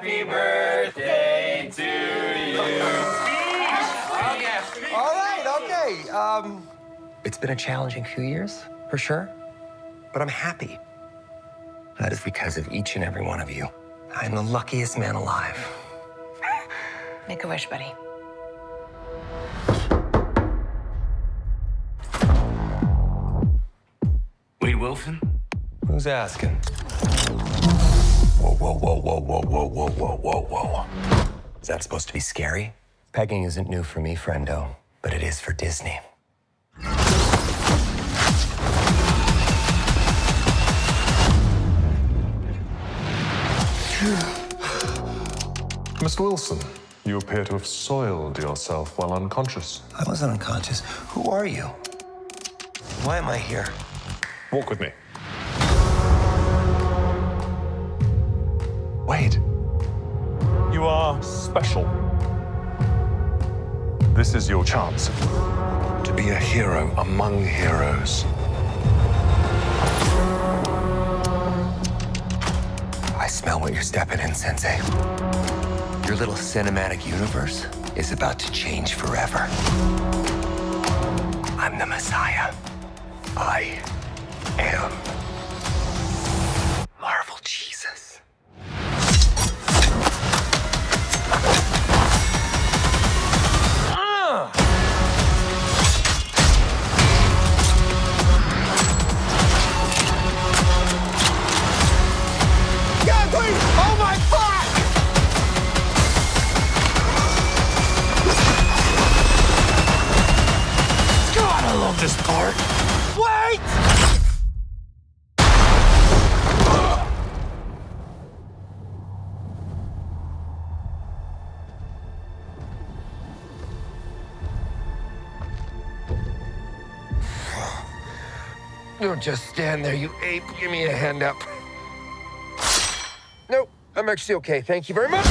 Happy birthday to you. All right, okay. It's been a challenging few years, for sure. But I'm happy. That is because of each and every one of you. I'm the luckiest man alive. Make a wish, buddy. Wade Wilson? Who's asking? Whoa, whoa, whoa, whoa, whoa, whoa, whoa, whoa, whoa, whoa. Is that supposed to be scary? Pegging isn't new for me, friendo, but it is for Disney. Mr. Wilson, you appear to have soiled yourself while unconscious. I wasn't unconscious. Who are you? Why am I here? Walk with me. Wade, you are special. This is your chance to be a hero among heroes. I smell what you're stepping in, Sensei. Your little cinematic universe is about to change forever. I'm the Messiah. I am Marvel Jesus. God, please! Oh my fuck! God, I love this part. Wait! Don't just stand there, you ape. Give me a hand up. Nope, I'm actually okay. Thank you very much.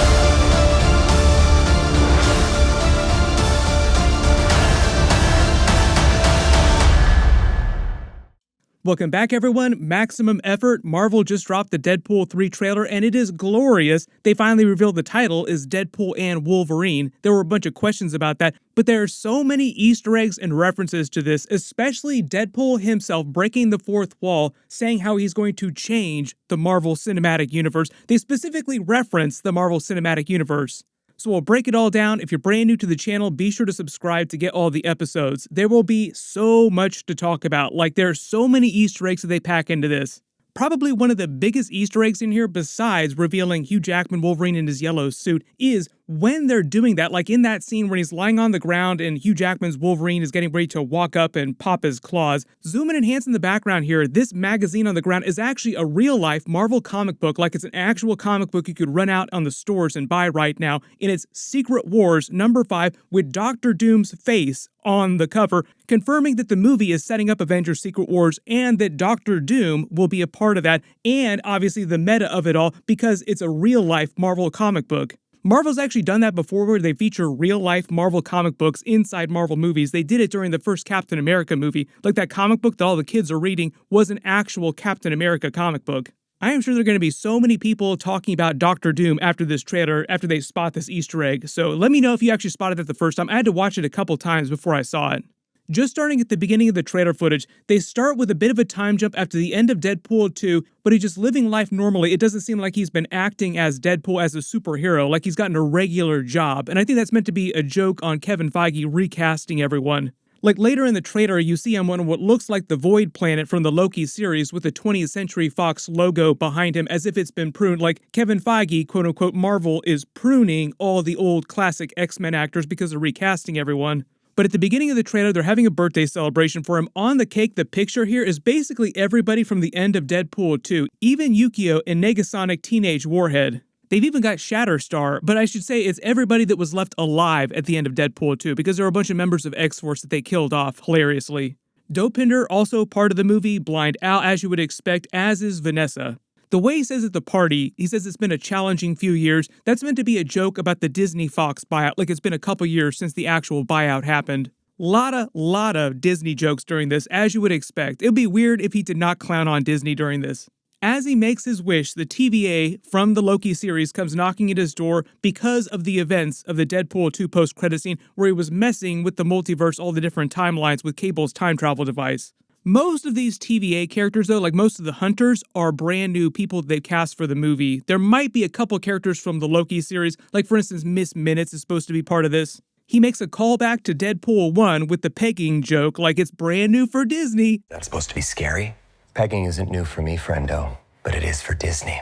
Welcome back, everyone. Maximum Effort. Marvel just dropped the Deadpool 3 trailer, and it is glorious. They finally revealed the title is Deadpool and Wolverine. There were a bunch of questions about that, but there are so many Easter eggs and references to this, especially Deadpool himself breaking the fourth wall, saying how he's going to change the Marvel Cinematic Universe. They specifically reference the Marvel Cinematic Universe. So we'll break it all down. If you're brand new to the channel, be sure to subscribe to get all the episodes. There will be so much to talk about. Like, there are so many Easter eggs that they pack into this. Probably one of the biggest Easter eggs in here, besides revealing Hugh Jackman Wolverine in his yellow suit, is when they're doing that, like in that scene when he's lying on the ground and Hugh Jackman's Wolverine is getting ready to walk up and pop his claws. Zoom in and enhance in the background here. This magazine on the ground is actually a real-life Marvel comic book, like it's an actual comic book you could run out on the stores and buy right now, and it's Secret Wars #5 with Doctor Doom's face on the cover, confirming that the movie is setting up Avengers Secret Wars and that Doctor Doom will be a part of that, and obviously the meta of it all because it's a real-life Marvel comic book. Marvel's actually done that before where they feature real-life Marvel comic books inside Marvel movies. They did it during the first Captain America movie. Like that comic book that all the kids are reading was an actual Captain America comic book. I am sure there are going to be so many people talking about Doctor Doom after this trailer, after they spot this Easter egg. So let me know if you actually spotted it the first time. I had to watch it a couple times before I saw it. Just starting at the beginning of the trailer footage, they start with a bit of a time jump after the end of Deadpool 2, but he's just living life normally. It doesn't seem like he's been acting as Deadpool as a superhero, like he's gotten a regular job. And I think that's meant to be a joke on Kevin Feige recasting everyone. Like later in the trailer, you see him on what looks like the Void Planet from the Loki series with the 20th Century Fox logo behind him as if it's been pruned. Like Kevin Feige, quote unquote, Marvel is pruning all the old classic X-Men actors because they're recasting everyone. But at the beginning of the trailer, they're having a birthday celebration for him. On the cake, the picture here is basically everybody from the end of Deadpool 2, even Yukio and Negasonic Teenage Warhead. They've even got Shatterstar, but I should say it's everybody that was left alive at the end of Deadpool 2, because there were a bunch of members of X-Force that they killed off, hilariously. Dopinder, also part of the movie, Blind Al, as you would expect, as is Vanessa. The way he says at the party, he says it's been a challenging few years. That's meant to be a joke about the Disney Fox buyout, like it's been a couple years since the actual buyout happened. Lot of Disney jokes during this, as you would expect. It would be weird if he did not clown on Disney during this. As he makes his wish, the TVA from the Loki series comes knocking at his door because of the events of the Deadpool 2 post-credit scene where he was messing with the multiverse, all the different timelines with Cable's time travel device. Most of these TVA characters, though, like most of the Hunters, are brand new people they've cast for the movie. There might be a couple characters from the Loki series, like for instance, Miss Minutes is supposed to be part of this. He makes a callback to Deadpool 1 with the pegging joke, like it's brand new for Disney. That's supposed to be scary? Pegging isn't new for me, friendo, but it is for Disney.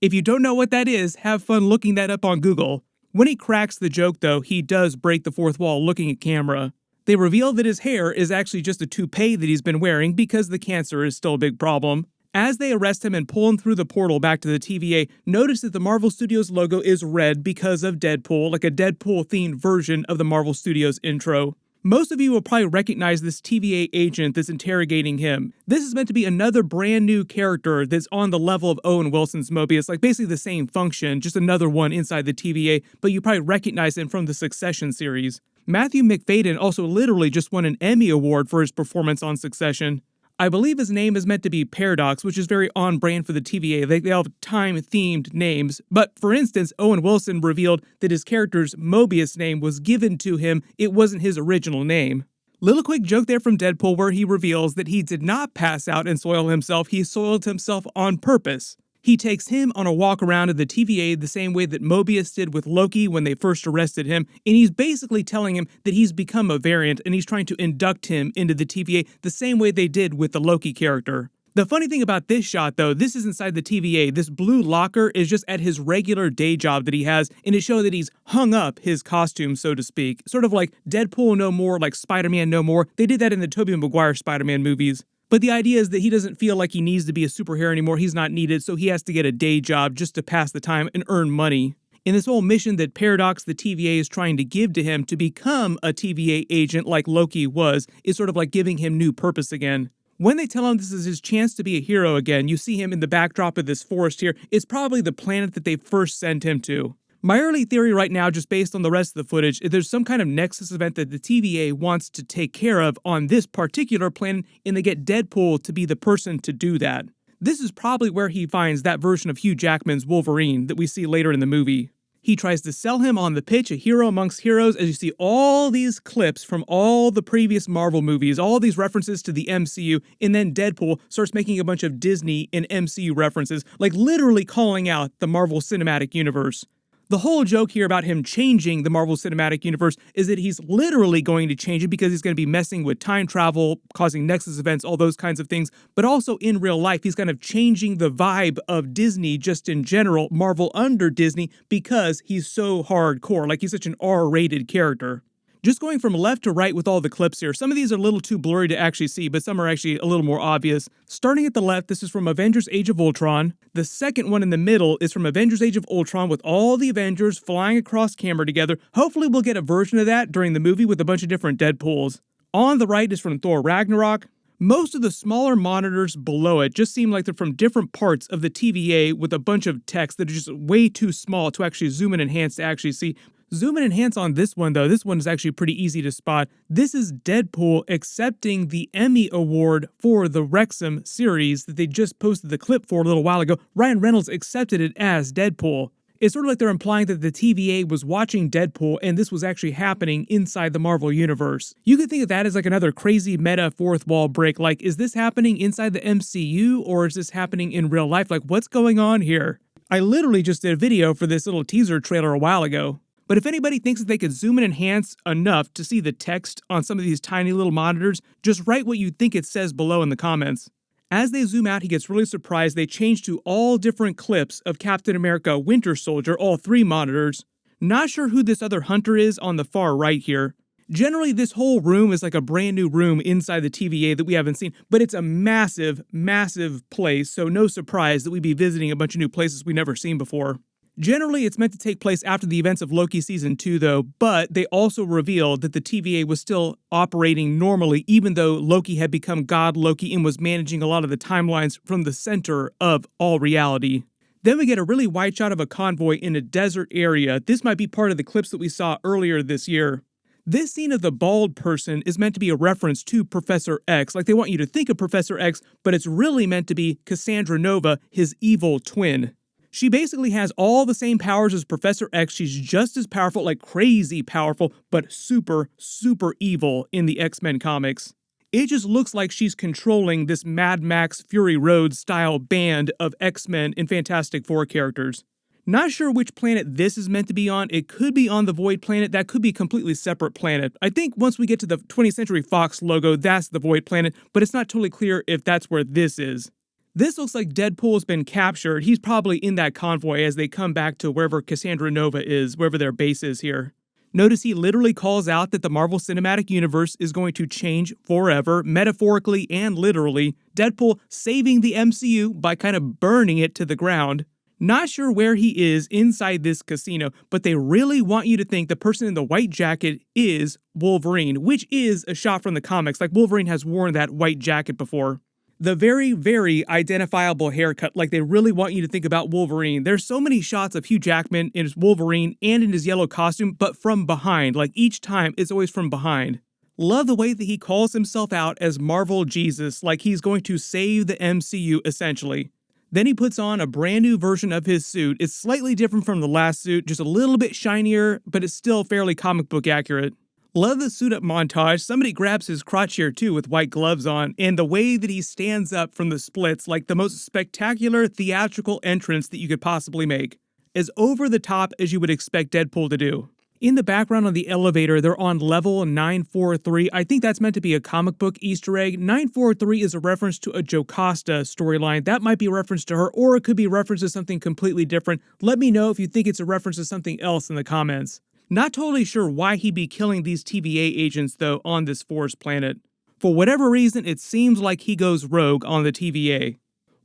If you don't know what that is, have fun looking that up on Google. When he cracks the joke, though, he does break the fourth wall looking at camera. They reveal that his hair is actually just a toupee that he's been wearing because the cancer is still a big problem. As they arrest him and pull him through the portal back to the TVA, notice that the Marvel Studios logo is red because of Deadpool, like a Deadpool-themed version of the Marvel Studios intro. Most of you will probably recognize this TVA agent that's interrogating him. This is meant to be another brand new character that's on the level of Owen Wilson's Mobius, like basically the same function, just another one inside the TVA, but you probably recognize him from the Succession series. Matthew Macfadyen also literally just won an Emmy Award for his performance on Succession. I believe his name is meant to be Paradox, which is very on brand for the TVA. They all have time-themed names. But for instance, Owen Wilson revealed that his character's Mobius name was given to him. It wasn't his original name. Little quick joke there from Deadpool where he reveals that he did not pass out and soil himself. He soiled himself on purpose. He takes him on a walk around of the TVA the same way that Mobius did with Loki when they first arrested him, and he's basically telling him that he's become a variant and he's trying to induct him into the TVA the same way they did with the Loki character. The funny thing about this shot, though, this is inside the TVA. This blue locker is just at his regular day job that he has, and it shows that he's hung up his costume, so to speak. Sort of like Deadpool no more, like Spider-Man no more. They did that in the Tobey Maguire Spider-Man movies. But the idea is that he doesn't feel like he needs to be a superhero anymore. He's not needed, so he has to get a day job just to pass the time and earn money. In this whole mission that Paradox, the TVA, is trying to give to him to become a TVA agent like Loki was, is sort of like giving him new purpose again. When they tell him this is his chance to be a hero again, you see him in the backdrop of this forest here. It's probably the planet that they first sent him to. My early theory right now, just based on the rest of the footage, is there's some kind of Nexus event that the TVA wants to take care of on this particular planet, and they get Deadpool to be the person to do that. This is probably where he finds that version of Hugh Jackman's Wolverine that we see later in the movie. He tries to sell him on the pitch, a hero amongst heroes, as you see all these clips from all the previous Marvel movies, all these references to the MCU, and then Deadpool starts making a bunch of Disney and MCU references, like literally calling out the Marvel Cinematic Universe. The whole joke here about him changing the Marvel Cinematic Universe is that he's literally going to change it because he's going to be messing with time travel, causing Nexus events, all those kinds of things. But also in real life, he's kind of changing the vibe of Disney just in general, Marvel under Disney, because he's so hardcore, like he's such an R-rated character. Just going from left to right with all the clips here, some of these are a little too blurry to actually see, but some are actually a little more obvious. Starting at the left, this is from Avengers Age of Ultron. The second one in the middle is from Avengers Age of Ultron with all the Avengers flying across camera together. Hopefully we'll get a version of that during the movie with a bunch of different Deadpools. On the right is from Thor Ragnarok. Most of the smaller monitors below it just seem like they're from different parts of the TVA with a bunch of text that are just way too small to actually zoom and enhance to actually see. Zoom and enhance on this one, though. This one is actually pretty easy to spot. This is Deadpool accepting the Emmy Award for the Wrexham series that they just posted the clip for a little while ago. Ryan Reynolds accepted it as Deadpool. It's sort of like they're implying that the TVA was watching Deadpool and this was actually happening inside the Marvel Universe. You could think of that as like another crazy meta fourth wall break. Like, is this happening inside the MCU or is this happening in real life? Like, what's going on here? I literally just did a video for this little teaser trailer a while ago. But if anybody thinks that they could zoom and enhance enough to see the text on some of these tiny little monitors, just write what you think it says below in the comments. As they zoom out, he gets really surprised. They change to all different clips of Captain America Winter Soldier, all three monitors. Not sure who this other hunter is on the far right here. Generally, this whole room is like a brand new room inside the TVA that we haven't seen, but it's a massive, massive place, so no surprise that we'd be visiting a bunch of new places we've never seen before. Generally, it's meant to take place after the events of Loki Season 2, though, but they also revealed that the TVA was still operating normally, even though Loki had become God Loki and was managing a lot of the timelines from the center of all reality. Then we get a really wide shot of a convoy in a desert area. This might be part of the clips that we saw earlier this year. This scene of the bald person is meant to be a reference to Professor X, like they want you to think of Professor X, but it's really meant to be Cassandra Nova, his evil twin. She basically has all the same powers as Professor X. She's just as powerful, like crazy powerful, but super, super evil in the X-Men comics. It just looks like she's controlling this Mad Max Fury Road style band of X-Men and Fantastic Four characters. Not sure which planet this is meant to be on. It could be on the Void Planet. That could be a completely separate planet. I think once we get to the 20th Century Fox logo, that's the Void Planet, but it's not totally clear if that's where this is. This looks like Deadpool's been captured. He's probably in that convoy as they come back to wherever Cassandra Nova is, wherever their base is here. Notice he literally calls out that the Marvel Cinematic Universe is going to change forever, metaphorically and literally. Deadpool saving the MCU by kind of burning it to the ground. Not sure where he is inside this casino, but they really want you to think the person in the white jacket is Wolverine, which is a shot from the comics, like Wolverine has worn that white jacket before. The very, very identifiable haircut, like they really want you to think about Wolverine. There's so many shots of Hugh Jackman in his Wolverine and in his yellow costume, but from behind. Like each time, it's always from behind. Love the way that he calls himself out as Marvel Jesus, like he's going to save the MCU essentially. Then he puts on a brand new version of his suit. It's slightly different from the last suit, just a little bit shinier, but it's still fairly comic book accurate. Love the suit up montage. Somebody grabs his crotch here too with white gloves on, and the way that he stands up from the splits, like the most spectacular theatrical entrance that you could possibly make. As over the top as you would expect Deadpool to do. In the background on the elevator, they're on level 943. I think that's meant to be a comic book Easter egg. 943 is a reference to a Jocasta storyline. That might be a reference to her, or it could be a reference to something completely different. Let me know if you think it's a reference to something else in the comments. Not totally sure why he'd be killing these TVA agents, though, on this forest planet. For whatever reason, it seems like he goes rogue on the TVA.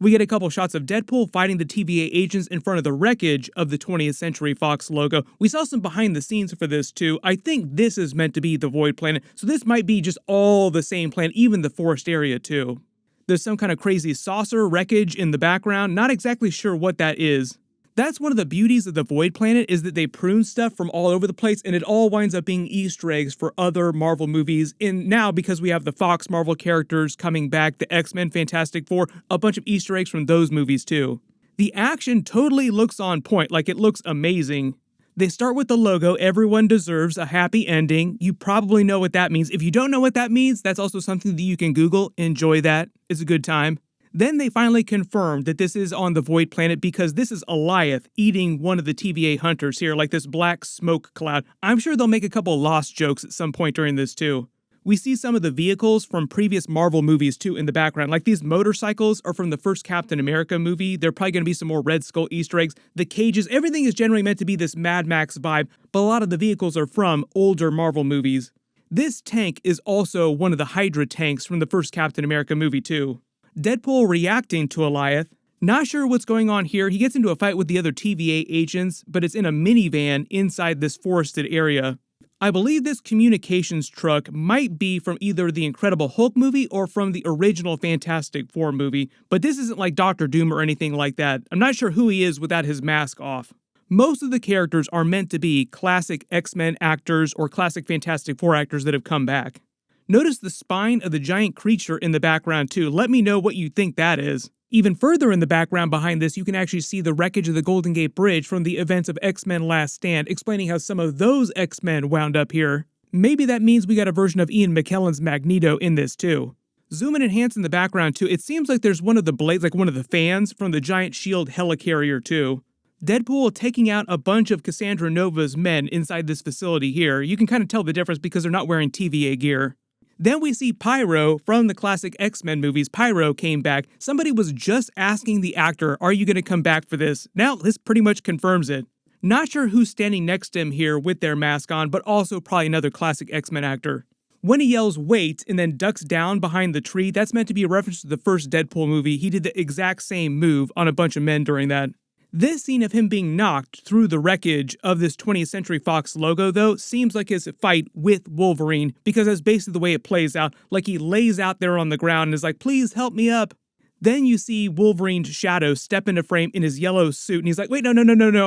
We get a couple shots of Deadpool fighting the TVA agents in front of the wreckage of the 20th Century Fox logo. We saw some behind the scenes for this, too. I think this is meant to be the Void Planet, so this might be just all the same planet, even the forest area, too. There's some kind of crazy saucer wreckage in the background. Not exactly sure what that is. That's one of the beauties of the Void Planet, is that they prune stuff from all over the place and it all winds up being Easter eggs for other Marvel movies. And now, because we have the Fox Marvel characters coming back, the X-Men, Fantastic Four, a bunch of Easter eggs from those movies too. The action totally looks on point, like it looks amazing. They start with the logo, everyone deserves a happy ending. You probably know what that means. If you don't know what that means, that's also something that you can Google. Enjoy that. It's a good time. Then they finally confirmed that this is on the Void Planet because this is Alioth eating one of the TVA hunters here, like this black smoke cloud. I'm sure they'll make a couple Lost jokes at some point during this too. We see some of the vehicles from previous Marvel movies too in the background, like these motorcycles are from the first Captain America movie. There are probably going to be some more Red Skull Easter eggs. The cages, everything is generally meant to be this Mad Max vibe, but a lot of the vehicles are from older Marvel movies. This tank is also one of the Hydra tanks from the first Captain America movie too. Deadpool reacting to Alioth. Not sure what's going on here. He gets into a fight with the other TVA agents, but it's in a minivan inside this forested area. I believe this communications truck might be from either the Incredible Hulk movie or from the original Fantastic Four movie, but this isn't like Doctor Doom or anything like that. I'm not sure who he is without his mask off. Most of the characters are meant to be classic X-Men actors or classic Fantastic Four actors that have come back. Notice the spine of the giant creature in the background too. Let me know what you think that is. Even further in the background behind this, you can actually see the wreckage of the Golden Gate Bridge from the events of X-Men Last Stand, explaining how some of those X-Men wound up here. Maybe that means we got a version of Ian McKellen's Magneto in this too. Zoom and enhance in the background too. It seems like there's one of the blades, like one of the fans from the giant shield helicarrier too. Deadpool taking out a bunch of Cassandra Nova's men inside this facility here. You can kind of tell the difference because they're not wearing TVA gear. Then we see Pyro from the classic X-Men movies. Pyro came back. Somebody was just asking the actor, are you going to come back for this? Now, this pretty much confirms it. Not sure who's standing next to him here with their mask on, but also probably another classic X-Men actor. When he yells, wait, and then ducks down behind the tree, that's meant to be a reference to the first Deadpool movie. He did the exact same move on a bunch of men during that. This scene of him being knocked through the wreckage of this 20th Century Fox logo, though, seems like his fight with Wolverine, because that's basically the way it plays out. Like he lays out there on the ground and is like, please help me up. Then you see Wolverine's shadow step into frame in his yellow suit, and he's like, wait, no,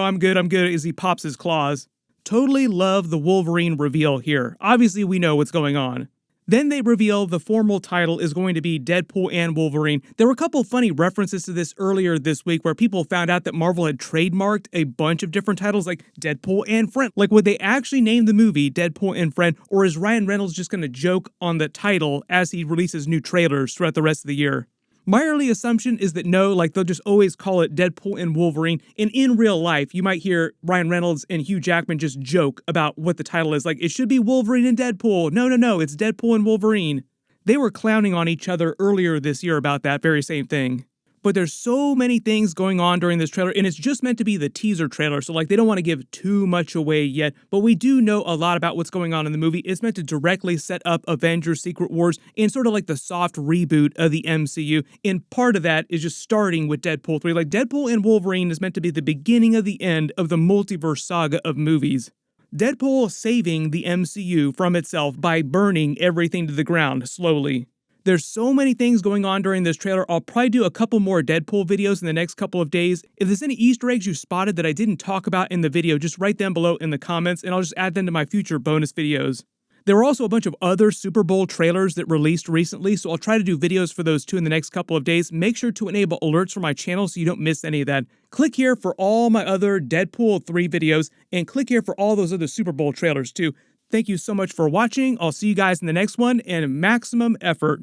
I'm good, as he pops his claws. Totally love the Wolverine reveal here. Obviously, we know what's going on. Then they reveal the formal title is going to be Deadpool and Wolverine. There were a couple funny references to this earlier this week where people found out that Marvel had trademarked a bunch of different titles like Deadpool and Friend. Like, would they actually name the movie Deadpool and Friend, or is Ryan Reynolds just going to joke on the title as he releases new trailers throughout the rest of the year? My early assumption is that no, like they'll just always call it Deadpool and Wolverine. And in real life, you might hear Ryan Reynolds and Hugh Jackman just joke about what the title is. Like, it should be Wolverine and Deadpool. No, it's Deadpool and Wolverine. They were clowning on each other earlier this year about that very same thing. But there's so many things going on during this trailer, and it's just meant to be the teaser trailer, so like they don't want to give too much away yet, but we do know a lot about what's going on in the movie. It's meant to directly set up Avengers Secret Wars and sort of like the soft reboot of the MCU, and part of that is just starting with Deadpool 3. Like, Deadpool and Wolverine is meant to be the beginning of the end of the multiverse saga of movies. Deadpool saving the MCU from itself by burning everything to the ground slowly. There's so many things going on during this trailer. I'll probably do a couple more Deadpool videos in the next couple of days. If there's any Easter eggs you spotted that I didn't talk about in the video, just write them below in the comments and I'll just add them to my future bonus videos. There were also a bunch of other Super Bowl trailers that released recently, so I'll try to do videos for those too in the next couple of days. Make sure to enable alerts for my channel so you don't miss any of that. Click here for all my other Deadpool 3 videos, and click here for all those other Super Bowl trailers too. Thank you so much for watching. I'll see you guys in the next one, and maximum effort.